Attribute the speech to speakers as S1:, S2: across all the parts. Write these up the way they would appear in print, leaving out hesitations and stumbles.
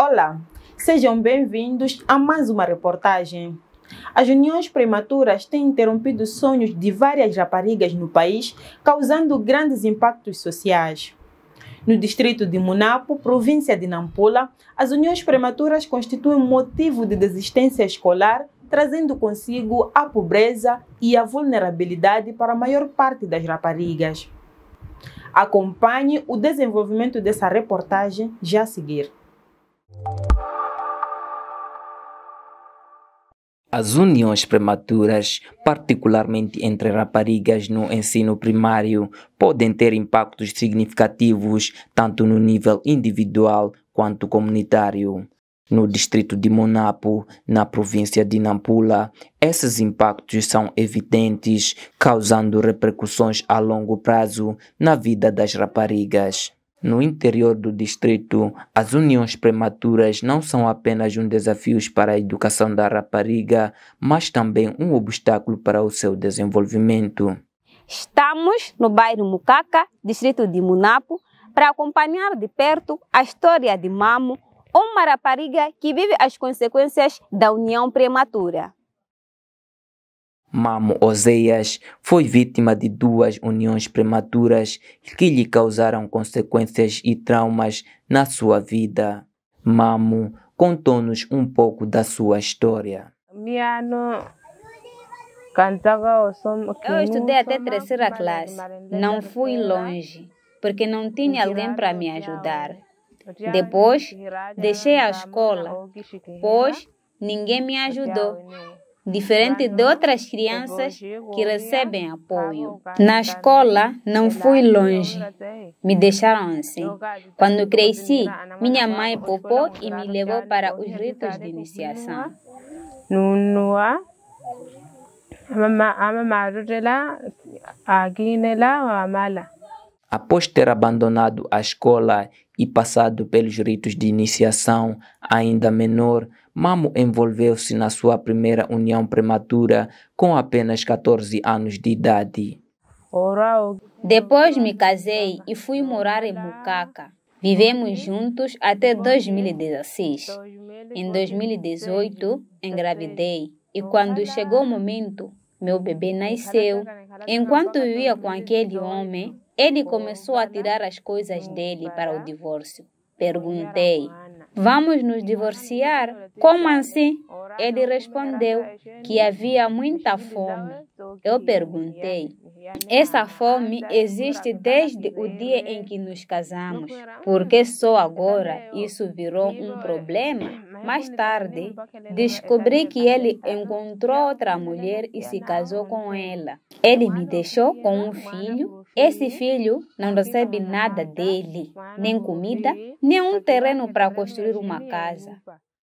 S1: Olá, sejam bem-vindos a mais uma reportagem. As uniões prematuras têm interrompido os sonhos de várias raparigas no país, causando grandes impactos sociais. No distrito de Munapo, província de Nampula, as uniões prematuras constituem motivo de desistência escolar, trazendo consigo a pobreza e a vulnerabilidade para a maior parte das raparigas. Acompanhe o desenvolvimento dessa reportagem já a seguir.
S2: As uniões prematuras, particularmente entre raparigas no ensino primário, podem ter impactos significativos tanto no nível individual quanto comunitário. No distrito de Munapo, na província de Nampula, esses impactos são evidentes, causando repercussões a longo prazo na vida das raparigas. No interior do distrito, as uniões prematuras não são apenas um desafio para a educação da rapariga, mas também um obstáculo para o seu desenvolvimento.
S3: Estamos no bairro Mucaca, distrito de Munapo, para acompanhar de perto a história de Mamo, uma rapariga que vive as consequências da união prematura.
S2: Mamo Oséias foi vítima de 2 uniões prematuras que lhe causaram consequências e traumas na sua vida. Mamo contou-nos um pouco da sua história.
S3: Eu estudei até a 3ª classe. Não fui longe, porque não tinha alguém para me ajudar. Depois, deixei a escola, pois ninguém me ajudou. Diferente de outras crianças que recebem apoio. Na escola, não fui longe. Me deixaram assim. Quando cresci, minha mãe poupou e me levou para os ritos de iniciação.
S2: Após ter abandonado a escola e passado pelos ritos de iniciação, ainda menor, Mamo envolveu-se na sua primeira união prematura com apenas 14 anos de idade.
S3: Depois me casei e fui morar em Mucaca. Vivemos juntos até 2016. Em 2018, engravidei e quando chegou o momento, meu bebê nasceu. Enquanto vivia com aquele homem, ele começou a tirar as coisas dele para o divórcio. Perguntei: vamos nos divorciar? Como assim? Ele respondeu que havia muita fome. Eu perguntei: essa fome existe desde o dia em que nos casamos. Por que só agora isso virou um problema? Mais tarde, descobri que ele encontrou outra mulher e se casou com ela. Ele me deixou com um filho. Esse filho não recebe nada dele, nem comida, nem um terreno para construir uma casa.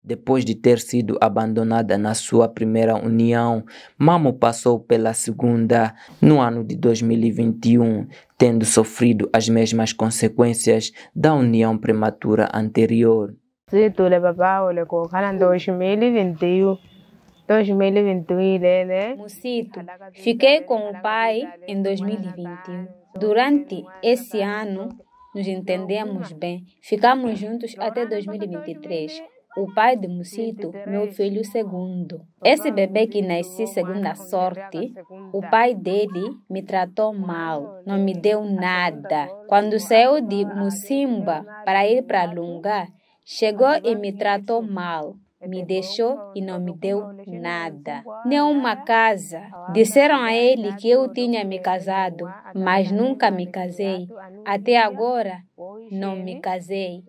S2: Depois de ter sido abandonada na sua primeira união, Mamo passou pela segunda no ano de 2021, tendo sofrido as mesmas consequências da união prematura anterior.
S3: Mucito, fiquei com o pai em 2021. Durante esse ano, nos entendemos bem. Ficamos juntos até 2023. O pai de Mucito, meu filho segundo. Esse bebê que nasci segunda sorte, o pai dele me tratou mal, não me deu nada. Quando saiu de Mucimba para ir para Lunga, chegou e me tratou mal. Me deixou e não me deu nada, nem uma casa. Disseram a ele que eu tinha me casado, mas nunca me casei. Até agora, não me casei.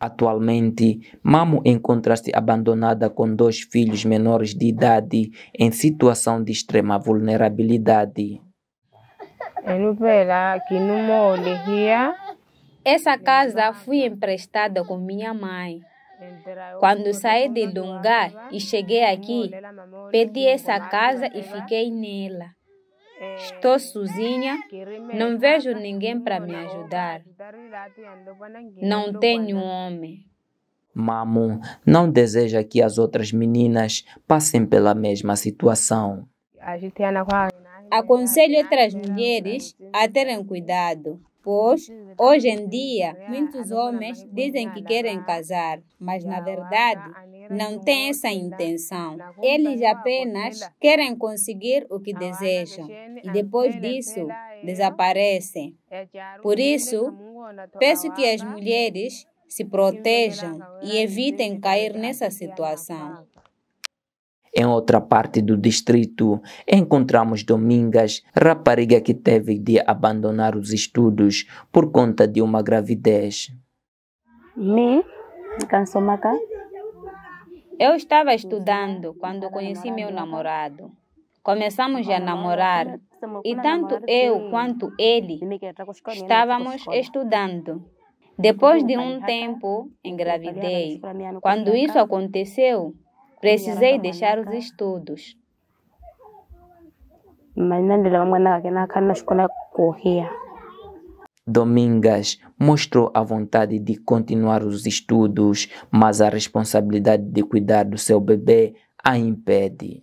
S2: Atualmente, Mamo encontra-se abandonada com 2 filhos menores de idade em situação de extrema vulnerabilidade.
S3: Essa casa fui emprestada com minha mãe. Quando saí de Lunga e cheguei aqui, pedi essa casa e fiquei nela. Estou sozinha, não vejo ninguém para me ajudar. Não tenho homem.
S2: Mamo não deseja que as outras meninas passem pela mesma situação.
S3: Aconselho outras mulheres a terem cuidado, pois hoje em dia muitos homens dizem que querem casar, mas na verdade não têm essa intenção. Eles apenas querem conseguir o que desejam e depois disso desaparecem. Por isso, peço que as mulheres se protejam e evitem cair nessa situação.
S2: Em outra parte do distrito, encontramos Domingas, rapariga que teve de abandonar os estudos por conta de uma gravidez.
S3: Eu estava estudando quando conheci meu namorado. Começamos a namorar e tanto eu quanto ele estávamos estudando. Depois de um tempo, engravidei. Quando isso aconteceu, precisei deixar os estudos.
S2: Domingas mostrou a vontade de continuar os estudos, mas a responsabilidade de cuidar do seu bebê a impede.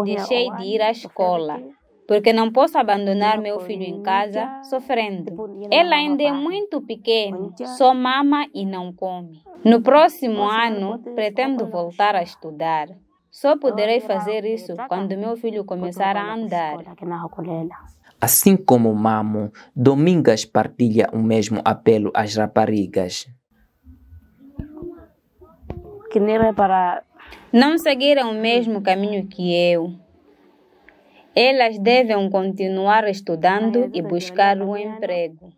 S3: Deixei de ir à escola, porque não posso abandonar meu filho em casa sofrendo. Ele ainda é muito pequeno, só mama e não come. No próximo ano, pretendo voltar a estudar. Só poderei fazer isso quando meu filho começar a andar.
S2: Assim como Mamo, Domingas partilha o mesmo apelo às raparigas.
S3: Não seguiram o mesmo caminho que eu. Elas devem continuar estudando e buscar um emprego.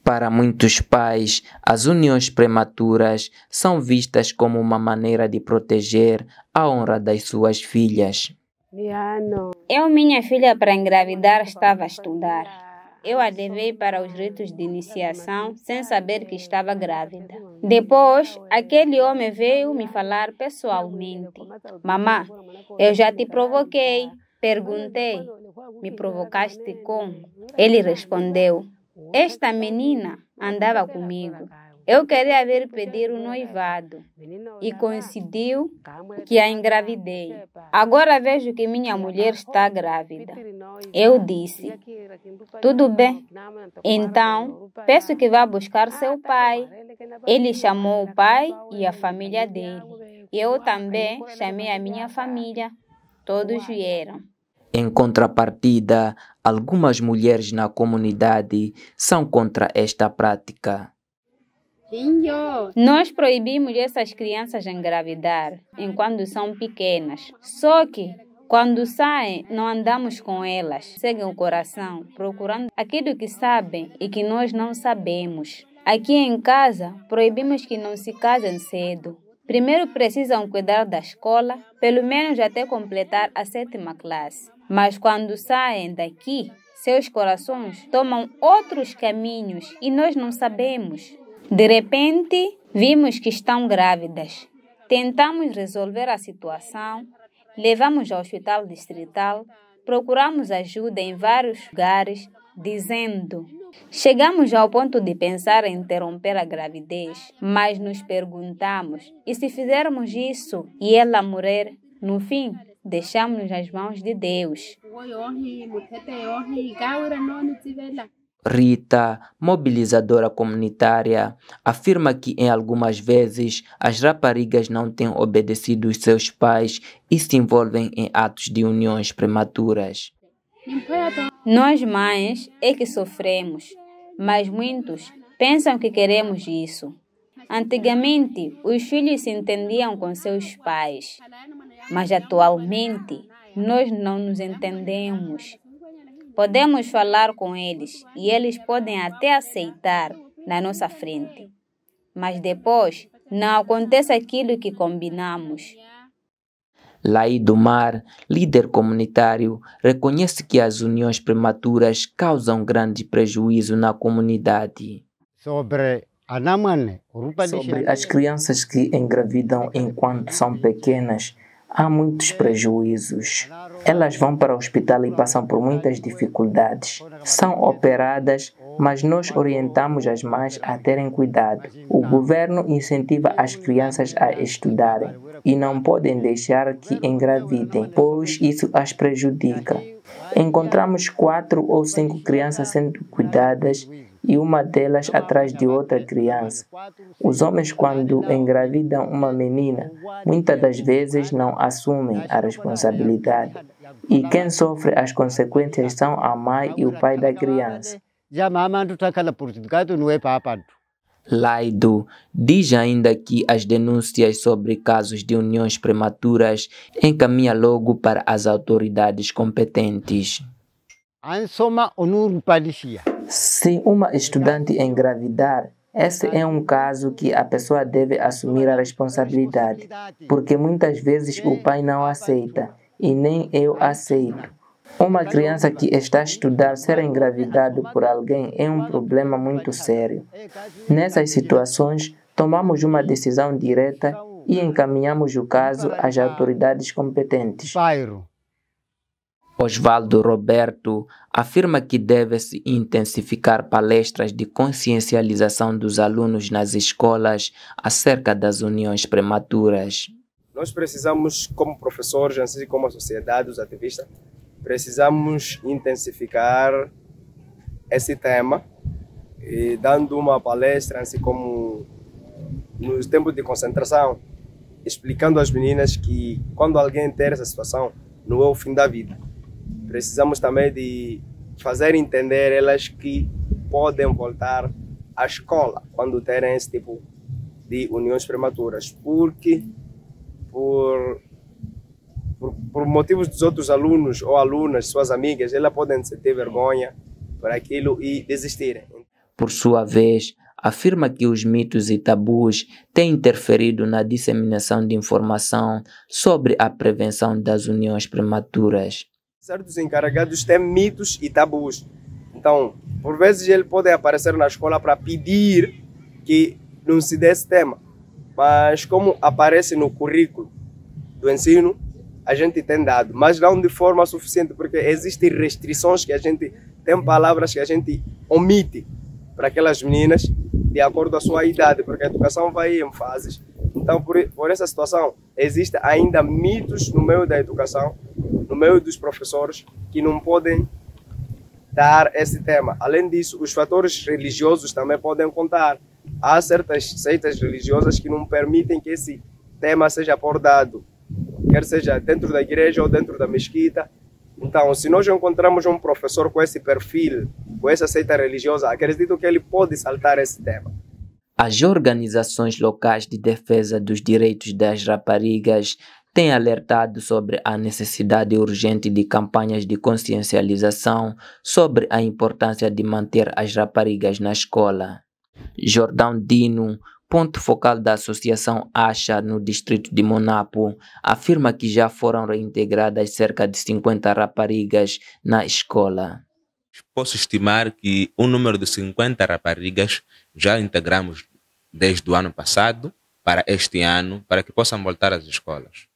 S2: Para muitos pais, as uniões prematuras são vistas como uma maneira de proteger a honra das suas filhas.
S3: Minha filha, para engravidar, estava a estudar. Eu a levei para os ritos de iniciação sem saber que estava grávida. Depois, aquele homem veio me falar pessoalmente. Mamã, eu já te provoquei. Perguntei, me provocaste como? Ele respondeu, esta menina andava comigo. Eu queria vir pedir um noivado e coincidiu que a engravidei. Agora vejo que minha mulher está grávida. Eu disse, tudo bem, então peço que vá buscar seu pai. Ele chamou o pai e a família dele. Eu também chamei a minha família. Todos vieram.
S2: Em contrapartida, algumas mulheres na comunidade são contra esta prática.
S3: Nós proibimos essas crianças de engravidar enquanto são pequenas. Só que, quando saem, não andamos com elas. Seguem o coração, procurando aquilo que sabem e que nós não sabemos. Aqui em casa, proibimos que não se casem cedo. Primeiro precisam cuidar da escola, pelo menos até completar a 7ª classe. Mas quando saem daqui, seus corações tomam outros caminhos e nós não sabemos. De repente, vimos que estão grávidas. Tentamos resolver a situação, levamos ao hospital distrital, procuramos ajuda em vários lugares, dizendo... Chegamos ao ponto de pensar em interromper a gravidez, mas nos perguntamos, e se fizermos isso e ela morrer, no fim, deixamos nas mãos de Deus.
S2: Rita, mobilizadora comunitária, afirma que em algumas vezes as raparigas não têm obedecido os seus pais e se envolvem em atos de uniões prematuras.
S3: Nós mães é que sofremos, mas muitos pensam que queremos isso. Antigamente, os filhos se entendiam com seus pais, mas atualmente nós não nos entendemos. Podemos falar com eles e eles podem até aceitar na nossa frente, mas depois não acontece aquilo que combinamos.
S2: Laí do Mar, líder comunitário, reconhece que as uniões prematuras causam grande prejuízo na comunidade.
S4: Sobre
S2: as crianças que engravidam enquanto são pequenas, há muitos prejuízos. Elas vão para o hospital e passam por muitas dificuldades. São operadas, mas nós orientamos as mães a terem cuidado. O governo incentiva as crianças a estudarem e não podem deixar que engravidem, pois isso as prejudica. Encontramos 4 ou 5 crianças sendo cuidadas e uma delas atrás de outra criança. Os homens, quando engravidam uma menina, muitas das vezes não assumem a responsabilidade. E quem sofre as consequências são a mãe e o pai da criança. Laido diz ainda que as denúncias sobre casos de uniões prematuras encaminha logo para as autoridades competentes. Se uma estudante engravidar, esse é um caso que a pessoa deve assumir a responsabilidade, porque muitas vezes o pai não aceita e nem eu aceito. Uma criança que está a estudar ser engravidado por alguém é um problema muito sério. Nessas situações, tomamos uma decisão direta e encaminhamos o caso às autoridades competentes. Osvaldo Roberto afirma que deve-se intensificar palestras de consciencialização dos alunos nas escolas acerca das uniões prematuras.
S4: Nós precisamos, como professores, assim como a sociedade, os ativistas, precisamos intensificar esse tema, e dando uma palestra, assim como nos tempos de concentração, explicando às meninas que quando alguém ter essa situação, não é o fim da vida. Precisamos também de fazer entender elas que podem voltar à escola quando terem esse tipo de uniões prematuras, porque por motivos dos outros alunos ou alunas, suas amigas, elas podem sentir vergonha por aquilo e desistirem.
S2: Por sua vez, afirma que os mitos e tabus têm interferido na disseminação de informação sobre a prevenção das uniões prematuras.
S4: Certos encarregados têm mitos e tabus. Então, por vezes ele pode aparecer na escola para pedir que não se dê esse tema. Mas como aparece no currículo do ensino, a gente tem dado, mas não de forma suficiente, porque existem restrições que a gente tem, palavras que a gente omite para aquelas meninas de acordo com a sua idade, porque a educação vai em fases. Então, por essa situação, existem ainda mitos no meio da educação, no meio dos professores, que não podem dar esse tema. Além disso, os fatores religiosos também podem contar. Há certas seitas religiosas que não permitem que esse tema seja abordado, quer seja dentro da igreja ou dentro da mesquita. Então, se nós encontramos um professor com esse perfil, com essa seita religiosa, acredito que ele pode saltar esse tema.
S2: As organizações locais de defesa dos direitos das raparigas têm alertado sobre a necessidade urgente de campanhas de consciencialização sobre a importância de manter as raparigas na escola. Jordão Dino, ponto focal da Associação Acha no distrito de Monapo, afirma que já foram reintegradas cerca de 50 raparigas na escola.
S5: Posso estimar que o número de 50 raparigas já integramos desde o ano passado para este ano, para que possam voltar às escolas.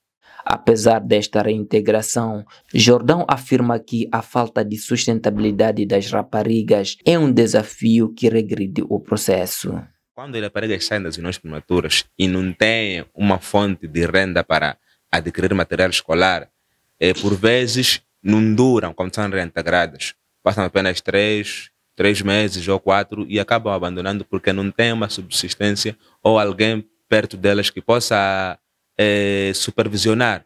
S2: Apesar desta reintegração, Jordão afirma que a falta de sustentabilidade das raparigas é um desafio que regride o processo.
S5: Quando as raparigas saem das uniões prematuras e não têm uma fonte de renda para adquirir material escolar, por vezes não duram quando são reintegradas. Passam apenas 3 meses ou 4 e acabam abandonando porque não tem uma subsistência ou alguém perto delas que possa supervisionar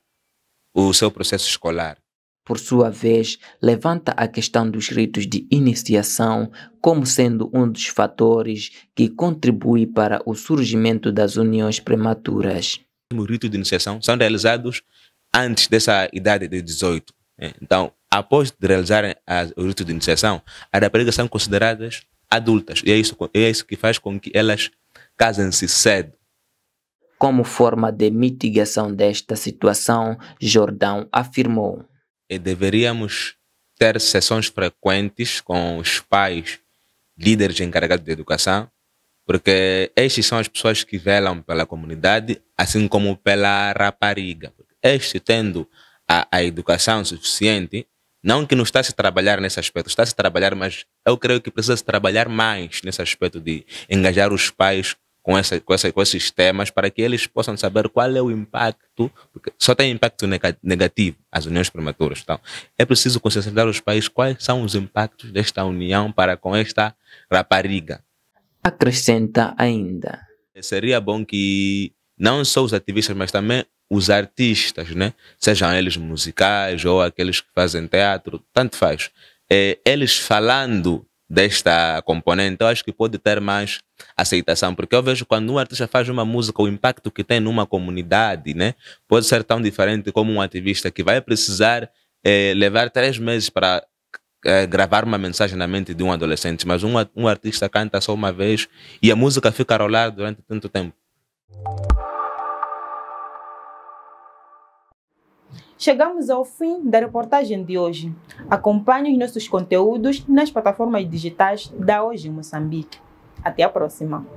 S5: o seu processo escolar.
S2: Por sua vez, levanta a questão dos ritos de iniciação como sendo um dos fatores que contribui para o surgimento das uniões prematuras.
S5: Os ritos de iniciação são realizados antes dessa idade de 18. Então, após de realizarem o rito de iniciação, as raparigas são consideradas adultas e é isso que faz com que elas casem-se cedo.
S2: Como forma de mitigação desta situação, Jordão afirmou:
S5: deveríamos ter sessões frequentes com os pais, líderes encarregados de educação, porque estes são as pessoas que velam pela comunidade, assim como pela rapariga. Este tendo a educação suficiente, Não que não está se trabalhar nesse aspecto, está se trabalhar, mas eu creio que precisa se trabalhar mais nesse aspecto de engajar os pais com esses temas para que eles possam saber qual é o impacto, porque só tem impacto negativo as uniões prematuras. Então, é preciso conscientizar os pais quais são os impactos desta união para com esta rapariga.
S2: Acrescenta ainda.
S5: Seria bom que não só os ativistas, mas também os artistas, né? Sejam eles musicais ou aqueles que fazem teatro, tanto faz. Eles falando desta componente, eu acho que pode ter mais aceitação, porque eu vejo quando um artista faz uma música, o impacto que tem numa comunidade, né, pode ser tão diferente como um ativista que vai precisar levar 3 meses para gravar uma mensagem na mente de um adolescente, mas um artista canta só uma vez e a música fica a rolar durante tanto tempo.
S1: Chegamos ao fim da reportagem de hoje. Acompanhe os nossos conteúdos nas plataformas digitais da Hoje em Moçambique. Até a próxima!